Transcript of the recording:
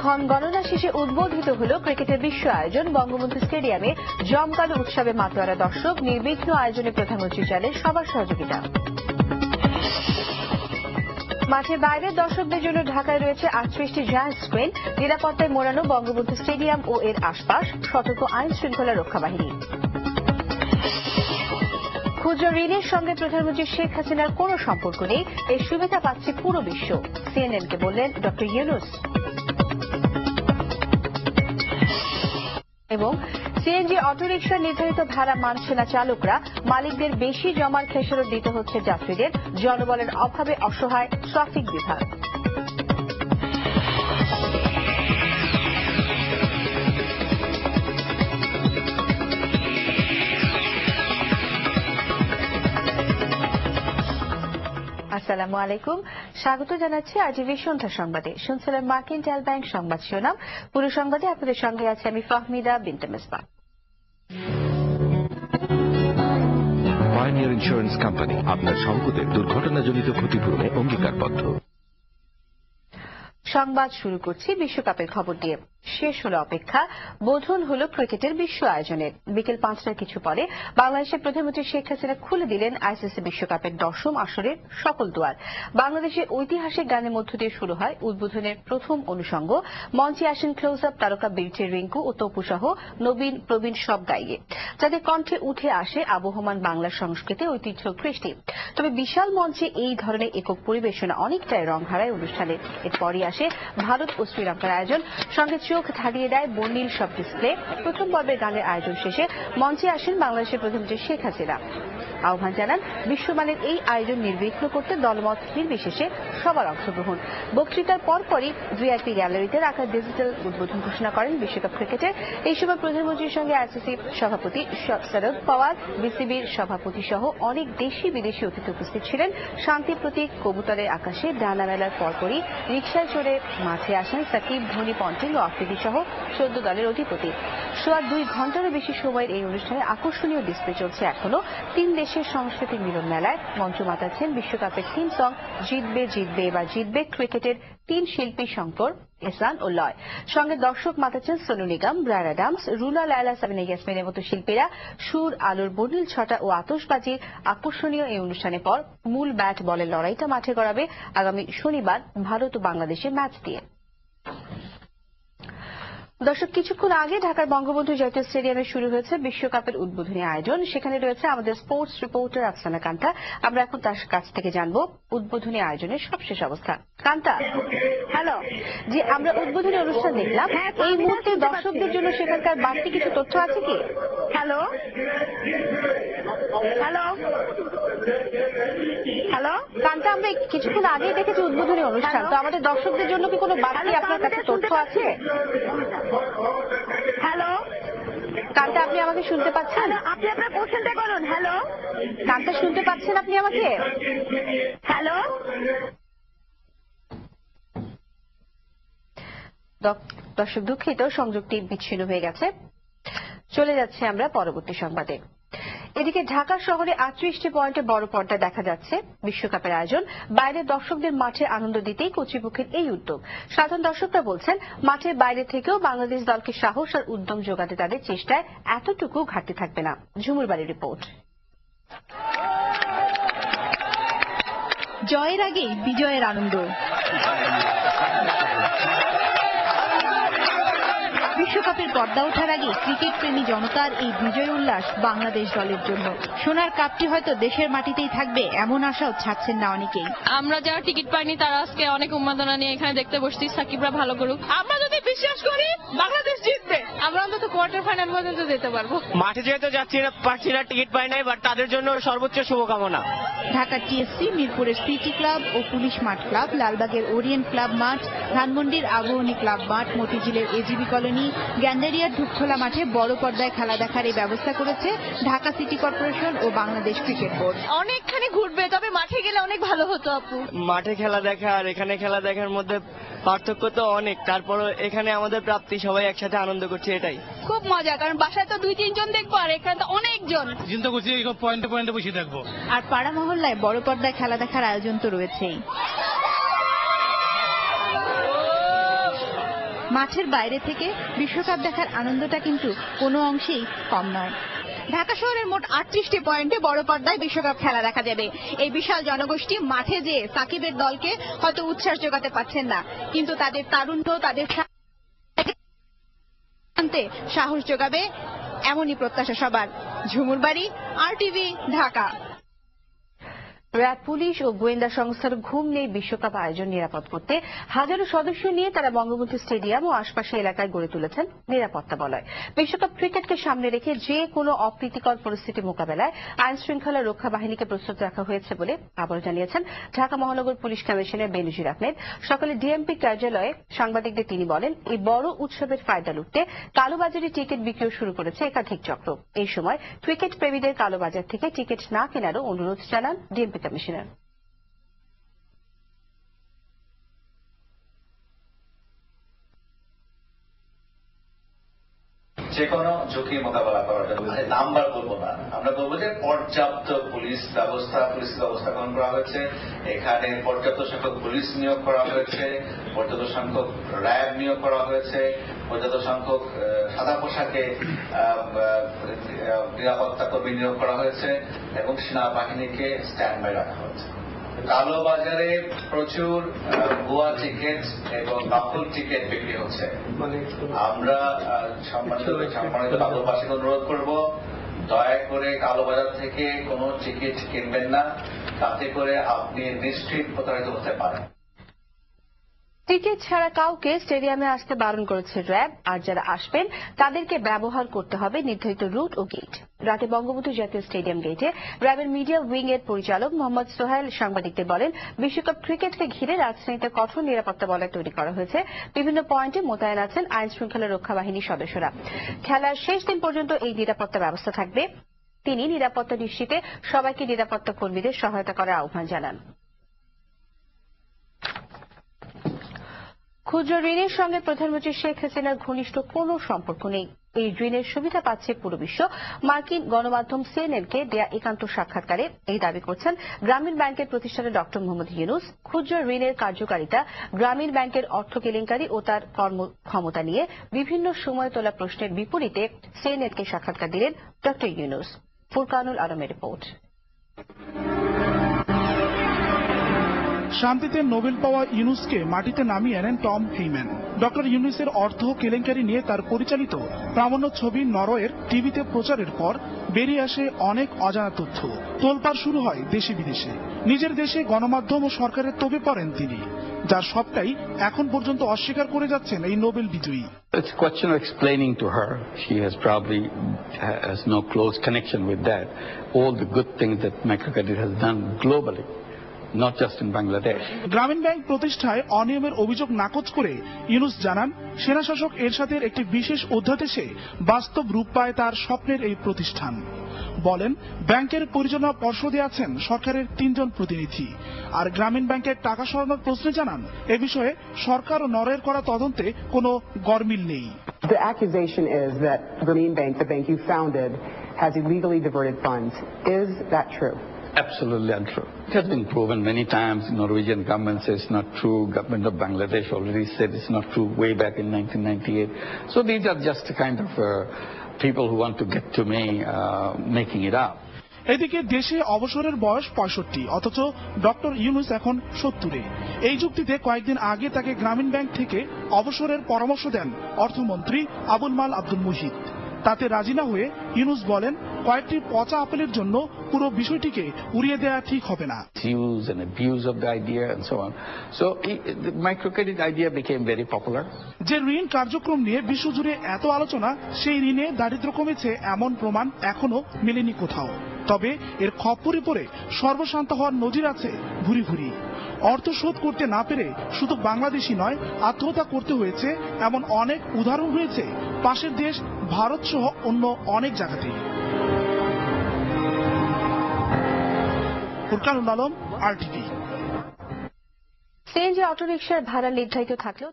ক্ষণগণনা শেষে উদ্বোধিত হল ক্রিকেটের বিশ্ব আয়োজন। বঙ্গবন্ধু স্টেডিয়ামে জমকালো উৎসবে মাতোয়ারা দর্শক, নির্বিঘ্ন আয়োজনে প্রধানমন্ত্রী চাইলেন সবার সহযোগিতা। মাঠের বাইরের দর্শকদের জন্য ঢাকায় রয়েছে 38টি জায়ান্ট স্ক্রিন। নিরাপত্তায় মোড়ানো বঙ্গবন্ধু স্টেডিয়াম ও এর আশপাশ, সতর্ক আইন শৃঙ্খলা রক্ষা বাহিনী। ক্ষুদ্র ঋণের সঙ্গে প্রধানমন্ত্রী শেখ হাসিনার কোনো সম্পর্ক নেই, এর সুবিধা পাচ্ছে পুরো বিশ্ব, সিএনএনকে বললেন ডক্টর ইউনূস। এবং সিএনজি অটোরিকশার নির্ধারিত ভাড়া মানছে না চালকরা, মালিকদের বেশি জমার খেসারত দিতে হচ্ছে যাত্রীদের, জনবলের অভাবে অসহায় ট্রাফিক বিভাগ। আসসালামু আলাইকুম, স্বাগত জানাচ্ছি আরটিভি সন্ধ্যা সংবাদে। শুনছিলেন মার্কেন্টাইল ব্যাংক সংবাদ শিরোনাম। পুরো সংবাদে আপনাদের সঙ্গে আছে আমি ফাহমিদা বিনতে মিসবাহ। পায়োনিয়ার ইন্স্যুরেন্স কোম্পানি আপনার সম্পদের দুর্ঘটনাজনিত ক্ষতিপূরণে অঙ্গীকারবদ্ধ। সংবাদ শুরু করছি বিশ্বকাপের খবর দিয়ে। শেষ হলো অপেক্ষা, বোধন হলো ক্রিকেটের বিশ্ব আয়োজনের। বিকেল 5টার কিছু পরে বাংলাদেশের প্রধানমন্ত্রী শেখ হাসিনা খুলে দিলেন আইসিসি বিশ্বকাপের 10ম আসরের সকল দুয়ার। বাংলাদেশের ঐতিহাসিক গানের মধ্য দিয়ে শুরু হয় উদ্বোধনের প্রথম অনুষঙ্গ। মঞ্চে আসেন ক্লোজ আপ তারকা বিউটি রিঙ্কু ও তপু সহ নবীন প্রবীণ সব গাইয়ে, যাদের কণ্ঠে উঠে আসে আবহমান বাংলা সংস্কৃতি, ঐতিহ্য, কৃষ্টি। তবে বিশাল মঞ্চে এই ধরনের একক পরিবেশনা অনেকটাই রং হারায় অনুষ্ঠানে। এরপরই আসে ভারত ও শ্রীলঙ্কার আয়োজন, সঙ্গে চোখ ধারিয়ে দেয় বর্ণিল সব ডিসপ্লে। প্রথম পর্বের গানের আয়োজন শেষে মঞ্চে আসেন বাংলাদেশের প্রধানমন্ত্রী শেখ হাসিনা। আহ্বান জানান বিশ্বমানের এই আয়োজন নির্বিঘ্ন করতে দলমত নির্বিশেষে সবার অংশগ্রহণ। বক্তৃতার পরপরই ভিআইপি গ্যালারিতে রাখা ডিজিটাল উদ্বোধন ঘোষণা করেন বিশ্বকাপ ক্রিকেটের। এই সময় প্রধানমন্ত্রীর সঙ্গে আইসিসি সভাপতি শরদ পাওয়ার, বিসিবির সভাপতি সহ অনেক দেশি বিদেশি অতিথি উপস্থিত ছিলেন। শান্তি প্রতীক কবুতরের আকাশে ডানা মেলার পরপরই রিকশায় চড়ে মাঠে আসেন সাকিব, ধোনি, পন্টিং ও আফ্রিদি সহ 14 দলের অধিপতি। সোয়া 2 ঘণ্টারও বেশি সময়ের এই অনুষ্ঠানে আকর্ষণীয় ডিসপ্লে চলছে এখনো। 3 দেশের সংস্কৃতির মিলন মেলায় মঞ্চ মাতাচ্ছেন বিশ্বকাপের থিম সং জিতবে জিতবে এবার জিতবে ক্রিকেটের 3 শিল্পী শঙ্কর, এহসান ও লয়। সঙ্গে দর্শক মাতাচ্ছেন সোনু নিগম, ব্রায়ান অ্যাডামস, রুনা লায়লা, সাবিনা ইয়াসমিনের মতো শিল্পীরা। সুর, আলোর বর্ণিল ছটা ও আতশবাজির আকর্ষণীয় এই অনুষ্ঠানের পর মূল ব্যাট বলের লড়াইটা মাঠে গড়াবে আগামী শনিবার ভারত ও বাংলাদেশের ম্যাচ দিয়ে। দর্শক, কিছুক্ষণ আগে ঢাকার বঙ্গবন্ধু জাতীয় স্টেডিয়ামে শুরু হয়েছে বিশ্বকাপের উদ্বোধনী আয়োজন। সেখানে রয়েছে আমাদের স্পোর্টস রিপোর্টার আফসানা কান্তা। আমরা এখন তার কাছ থেকে জানবো উদ্বোধনী আয়োজনের সবশেষ অবস্থা। কান্তা, হ্যালো। জি, আমরা উদ্বোধনী অনুষ্ঠান দেখলাম, এই মুহূর্তে দর্শকদের জন্য সেখানকার বাড়তি কিছু তথ্য আছে কি? হ্যালো হ্যালো হ্যালো কান্তা, আমরা কিছুক্ষণ আগেই দেখেছি উদ্বোধনী অনুষ্ঠান, তো আমাদের দর্শকদের জন্য কি কোনো বাড়তি আপনার কাছে তথ্য আছে? হ্যালো কান্তা, আপনি আমাকে শুনতে পাচ্ছেন? আপনি আপনার কোশ্চেনটা করুন। হ্যালো কান্তা, শুনতে পাচ্ছেন আপনি আমাকে? হ্যালো দর্শক, দুঃখিত, সংযোগটি বিচ্ছিন্ন হয়ে গেছে। চলে যাচ্ছে আমরা পরবর্তী সংবাদে। এদিকে ঢাকা শহরে 38টি পয়েন্টে বড় পর্দায় দেখা যাচ্ছে বিশ্বকাপের আয়োজন। বাইরের দর্শকদের মাঠে আনন্দ দিতেই কর্তৃপক্ষের এই উদ্যোগ। সাধারণ দর্শকরা বলছেন, মাঠের বাইরে থেকেও বাংলাদেশ দলকে সাহস আর উদ্যম যোগাতে তাদের চেষ্টায় এতটুকু ঘাটতি থাকবে না। ঝুমুর বাড়ির রিপোর্ট। জয়ের আগেই বিজয়ের আনন্দ। বিশ্বকাপের পর্দা ওঠার আগে ক্রিকেট প্রেমী জনতার এই বিজয় উল্লাস বাংলাদেশ দলের জন্য। সোনার কাপটি হয়তো দেশের মাটিতেই থাকবে এমন আশাও ছাড়ছেন না অনেকেই। আমরা যারা টিকিট পাইনি তারা আজকে অনেক উন্মাদনা নিয়ে এখানে দেখতে বসছি। সাকিবরা ভালো করুক, আমরা যদি বিশ্বাস করি বাংলাদেশ জিতবে, আমরা অন্তত কোয়ার্টার ফাইনাল পর্যন্ত যেতে পারবো। মাঠে যেহেতু পারছি না, টিকিট পাই নাই, বাট তাদের জন্য সর্বোচ্চ শুভকামনা। ঢাকার টিএসসি, মিরপুরের সিটি ক্লাব ও পুলিশ মাঠ ক্লাব, লালবাগের ওরিয়েন্ট ক্লাব মাঠ, ধানমন্ডির আবাহনী ক্লাব মাঠ, মতিঝিলের এজিবি কলোনি, গ্যান্ডারিয়ার ধূপখোলা মাঠে বড় পর্দায় খেলা দেখার এই ব্যবস্থা করেছে ঢাকা সিটি কর্পোরেশন ও বাংলাদেশ ক্রিকেট বোর্ড। অনেকখানি ঘুরবে, তবে মাঠে গেলে অনেক ভালো হতো আপু। মাঠে খেলা দেখা আর এখানে খেলা দেখার মধ্যে পার্থক্য তো অনেক, তারপর এখানে আমাদের প্রাপ্তি, সবাই একসাথে আনন্দ করছে, এটাই খুব মজা। কারণ বাসায় তো 2-3 জন দেখবো, আর এখানে তো অনেকজন। চিন্তা করছি এই পয়েন্টে পয়েন্টে বসে থাকবো। আর পাড়া মহল্লায় বড় পর্দায় খেলা দেখার আয়োজন তো রয়েছেই। মাঠের বাইরে থেকে বিশ্বকাপ দেখার আনন্দটা কিন্তু কোনো অংশেই কম নয়। ঢাকা শহরের মোট 38টি পয়েন্টে বড় পর্দায় বিশ্বকাপ খেলা দেখা যাবে। এই বিশাল জনগোষ্ঠী মাঠে যেয়ে সাকিবের দলকে হয়তো উচ্ছ্বাস যোগাতে পারছেন না, কিন্তু তাদের তারুণ্য তাদের সাহস যোগাবে এমনই প্রত্যাশা সবার। ঝুমুর বাড়ি, RTV, ঢাকা। র্যাব, পুলিশ ও গোয়েন্দা সংস্থার ঘুম নেই বিশ্বকাপ আয়োজন নিরাপদ করতে হাজারো সদস্য নিয়ে তারা বঙ্গবন্ধু স্টেডিয়াম ও আশপাশের এলাকায় গড়ে তুলেছেন নিরাপত্তা বলয়। বিশ্বকাপ ক্রিকেটকে সামনে রেখে যে কোনো অপ্রীতিকর পরিস্থিতি মোকাবেলায় আইন শৃঙ্খলা রক্ষা বাহিনীকে প্রস্তুত রাখা হয়েছে বলে আবারও জানিয়েছেন ঢাকা মহানগর পুলিশ কমিশনার বেনজির আহমেদ। সকালে ডিএমপি কার্যালয়ে সাংবাদিকদের তিনি বলেন, এই বড় উৎসবের ফায়দা লুটতে কালোবাজারে টিকিট বিক্রিও শুরু করেছে একাধিক চক্র। এই সময় ক্রিকেট প্রেমীদের কালোবাজার থেকে টিকিট না কেনারও অনুরোধ জানান ডিএমপি কমিশনার। যে কোনো ঝুঁকি মোকাবেলা করার জন্য নাম্বার বলবো না, আমরা বলবো যে পর্যাপ্ত পুলিশ ব্যবস্থা গ্রহণ করা হয়েছে। এখানে পর্যাপ্ত সংখ্যক পুলিশ নিয়োগ করা হয়েছে, পর্যাপ্ত সংখ্যক র্যাব নিয়োগ করা হয়েছে, পর্যাপ্ত সংখ্যক সাদা পোশাকে নিরাপত্তা কর্মী নিয়োগ করা হয়েছে এবং সেনাবাহিনীকে স্ট্যান্ড বাই রাখা হয়েছে। কালোবাজারে প্রচুর ভুয়া টিকিট এবং নকল টিকিট বিক্রি হচ্ছে। আমরা সম্মানিত বাবুবাসীকে অনুরোধ করব, দয়া করে কালোবাজার থেকে কোনো টিকিট কিনবেন না, তাতে করে আপনি নিশ্চিত প্রতারিত হতে পারেন। টিকিট ছাড়া কাউকে স্টেডিয়ামে আসতে বারণ করেছে র্যাব, আর যারা আসবেন তাদেরকে ব্যবহার করতে হবে নির্ধারিত রুট ও গেট। রাতে বঙ্গবন্ধু জাতীয় স্টেডিয়াম গেটে র্যাবের মিডিয়া উইং এর পরিচালক মোহাম্মদ সোহেল সাংবাদিকদের বলেন, বিশ্বকাপ ক্রিকেটকে ঘিরে রাজধানীতে কঠোর নিরাপত্তা বলয় তৈরি করা হয়েছে। বিভিন্ন পয়েন্টে মোতায়েন আছেন আইন শৃঙ্খলা রক্ষা বাহিনীর সদস্যরা। খেলার শেষ দিন পর্যন্ত এই নিরাপত্তা ব্যবস্থা থাকবে। তিনি নিরাপত্তা নিশ্চিতে সবাইকে নিরাপত্তা কর্মীদের সহায়তা করার আহ্বান জানান। ক্ষুদ্র ঋণের সঙ্গে প্রধানমন্ত্রী শেখ হাসিনার ঘনিষ্ঠ কোনো সম্পর্ক নেই। এই ঋণের সুবিধা পাচ্ছে পুরো বিশ্ব। মার্কিন গণমাধ্যম সিএনএনকে দেয়া একান্ত সাক্ষাৎকারে এই দাবি করছেন গ্রামীণ ব্যাংকের প্রতিষ্ঠাতা ডক্টর মোহাম্মদ ইউনূস। ক্ষুদ্র ঋণের কার্যকারিতা, গ্রামীণ ব্যাংকের অর্থ কেলেঙ্কারি ও তার কর্মক্ষমতা নিয়ে বিভিন্ন সময় তোলা প্রশ্নের বিপরীতে সিএনএনকে সাক্ষাৎকার দিলেন ডক্টর ইউনূস। ফুরকানুল আলমের রিপোর্ট। শান্তিতে নোবেল পাওয়া ইউনূসকে মাটিতে নামিয়ে আনেন টম হেইম্যান। ডক্টর ইউনূসের অর্থ কেলেঙ্কারি নিয়ে তার পরিচালিত প্রামাণ্য ছবি নরওয়ের টিভিতে প্রচারের পর বেরিয়ে আসে অনেক অজানা তথ্য। তোলপাড় শুরু হয় দেশে বিদেশে। নিজের দেশে গণমাধ্যম ও সরকারের তোপে পড়েন তিনি, যার সবটাই এখন পর্যন্ত অস্বীকার করে যাচ্ছেন এই নোবেল বিজয়ী। It's a question of explaining to her. She has probably has no close connection with that. All the good things that microcredit has done globally, not just in Bangladesh. গ্রামীণ ব্যাংক প্রতিষ্ঠায় অনিয়মের অভিযোগ নাকচ করে ইউনূস জানান, সেনাশাসক এরশাদের একটি বিশেষ অধ্যাদেশে বাস্তব রূপ পায় তার স্বপ্নের এই প্রতিষ্ঠান। বলেন, ব্যাংকের পরিচালনা পর্ষদে আছেন সরকারের 3 জন প্রতিনিধি। আর গ্রামীণ ব্যাংকের টাকা সরানোর প্রশ্নে জানান, এ বিষয়ে সরকার ও নরওয়ের করা তদন্তে কোনো গরমিল নেই। The accusation is that Grameen Bank, the bank you founded, has illegally diverted funds. Is that true? Absolutely untrue. It has been proven many times. Norwegian government says it's not true. Government of Bangladesh already said it's not true way back in 1998. So these are just the kind of people who want to get to me making it up. এদিকে দেশে অবসরের বয়স 65, অথচ doctor Yunus এখন 70-এ। এই যুক্তিতে কয়েকদিন আগে তাকে গ্রামীণ ব্যাংক থেকে অবসরের পরামর্শ দেন অর্থমন্ত্রী আবুল মাল আব্দুল মুহিত। তাতে রাজি না হয়ে ইউনূস বলেন, কয়েকটি পচা আপেলের জন্য পুরো বিষয়টিকে উড়িয়ে দেওয়া ঠিক হবে না। Use and abuse of the idea and so on. So the microcredit idea became very popular. যে ঋণ কার্যক্রম নিয়ে বিশ্বজুড়ে এত আলোচনা, সেই ঋণে দারিদ্র্য কমেছে এমন প্রমাণ এখনো মেলেনি কোথাও। তবে এর খপ্পরে পড়ে সর্বশান্ত হওয়ার নজির আছে ভুরি ভুরি। অর্থ শোধ করতে না পেরে শুধু বাংলাদেশই নয়, আত্মহত্যা করতে হয়েছে এমন অনেক উদাহরণ রয়েছে পাশের দেশ ভারত সহ অন্য অনেক জায়গাতেই। ফুরকানুল আলম, RTV। সিএনজি অটোরিকশার ভাড়া নির্ধারিত থাকলেও